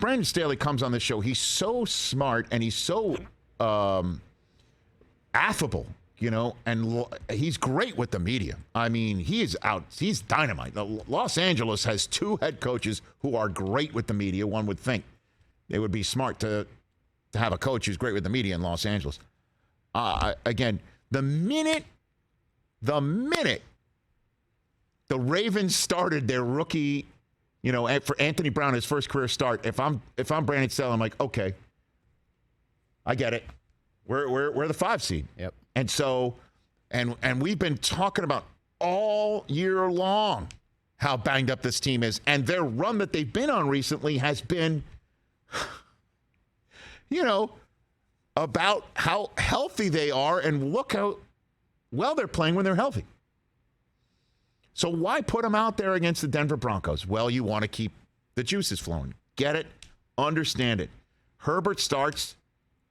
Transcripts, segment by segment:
Brandon Staley comes on the show, he's so smart and he's so affable, and he's great with the media. I mean, he's dynamite. Los Angeles has 2 head coaches who are great with the media. One would think they would be smart to have a coach who's great with the media in Los Angeles. Again, the minute the Ravens started their rookie, for Anthony Brown, his first career start, if I'm Brandon Staley, I'm like, okay, I get it. We're the 5 seed. Yep. And so, and we've been talking about all year long how banged up this team is, and their run that they've been on recently has been, about how healthy they are, and look how well they're playing when they're healthy. So why put them out there against the Denver Broncos? Well, you want to keep the juices flowing. Get it? Understand it. Herbert starts.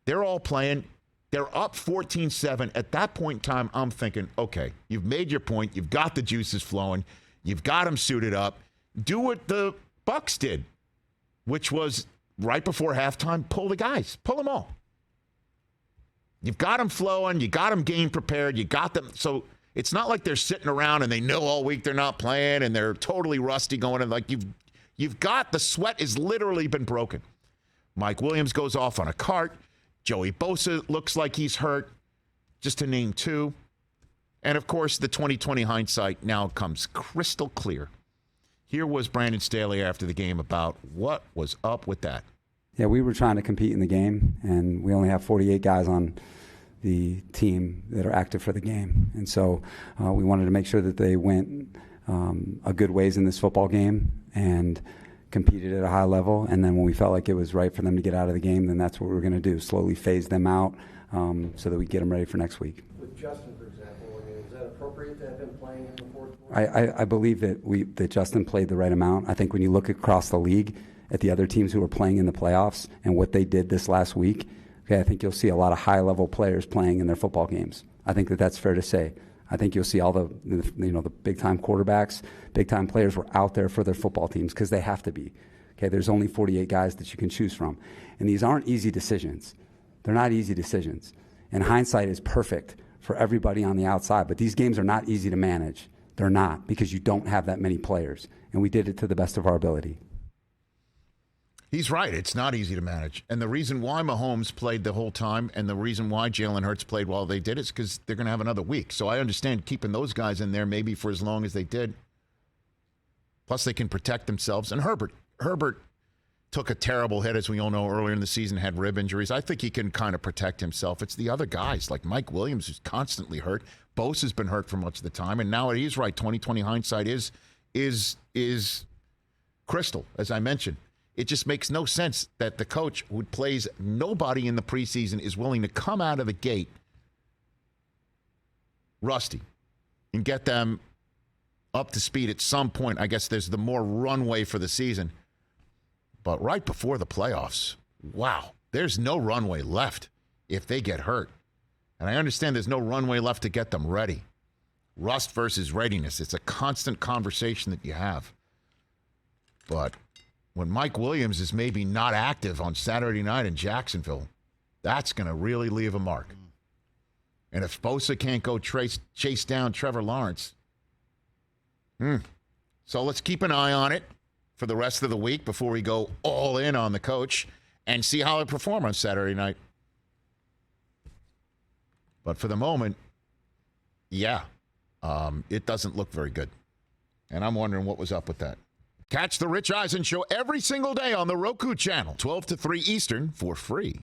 They're all playing. They're up 14-7. At that point in time, I'm thinking, okay, you've made your point. You've got the juices flowing. You've got them suited up. Do what the Bucs did, which was right before halftime, pull the guys. Pull them all. You've got them flowing. You got them game prepared. You got them. So it's not like they're sitting around and they know all week they're not playing and they're totally rusty going in. Like you've got the sweat has literally been broken. Mike Williams goes off on a cart. Joey Bosa looks like he's hurt, just to name 2. And, of course, the 2020 hindsight now comes crystal clear. Here was Brandon Staley after the game about what was up with that. Yeah, we were trying to compete in the game, and we only have 48 guys on the team that are active for the game. And so we wanted to make sure that they went a good ways in this football game and competed at a high level, and then when we felt like it was right for them to get out of the game, then that's what we were going to do, slowly phase them out so that we get them ready for next week. With Justin, for example, is that appropriate to have him playing in the fourth quarter? I believe that Justin played the right amount. I think when you look across the league at the other teams who are playing in the playoffs and what they did this last week, I think you'll see a lot of high-level players playing in their football games. I think that's fair to say. I think you'll see all the big-time quarterbacks, big-time players were out there for their football teams because they have to be. Okay, there's only 48 guys that you can choose from. And these aren't easy decisions. They're not easy decisions. And hindsight is perfect for everybody on the outside, but these games are not easy to manage. They're not, because you don't have that many players. And we did it to the best of our ability. He's right. It's not easy to manage. And the reason why Mahomes played the whole time and the reason why Jalen Hurts played while they did is because they're going to have another week. So I understand keeping those guys in there maybe for as long as they did. Plus, they can protect themselves. And Herbert took a terrible hit, as we all know, earlier in the season, had rib injuries. I think he can kind of protect himself. It's the other guys, like Mike Williams, who's constantly hurt. Bosa's been hurt for much of the time. And now he's right. 2020 hindsight is crystal, as I mentioned. It just makes no sense that the coach who plays nobody in the preseason is willing to come out of the gate rusty and get them up to speed at some point. I guess there's the more runway for the season. But right before the playoffs, wow, there's no runway left if they get hurt. And I understand there's no runway left to get them ready. Rust versus readiness. It's a constant conversation that you have. But when Mike Williams is maybe not active on Saturday night in Jacksonville, that's going to really leave a mark. And if Bosa can't go chase down Trevor Lawrence, so let's keep an eye on it for the rest of the week before we go all in on the coach and see how they perform on Saturday night. But for the moment, it doesn't look very good. And I'm wondering what was up with that. Catch the Rich Eisen Show every single day on the Roku channel, 12 to 3 Eastern, for free.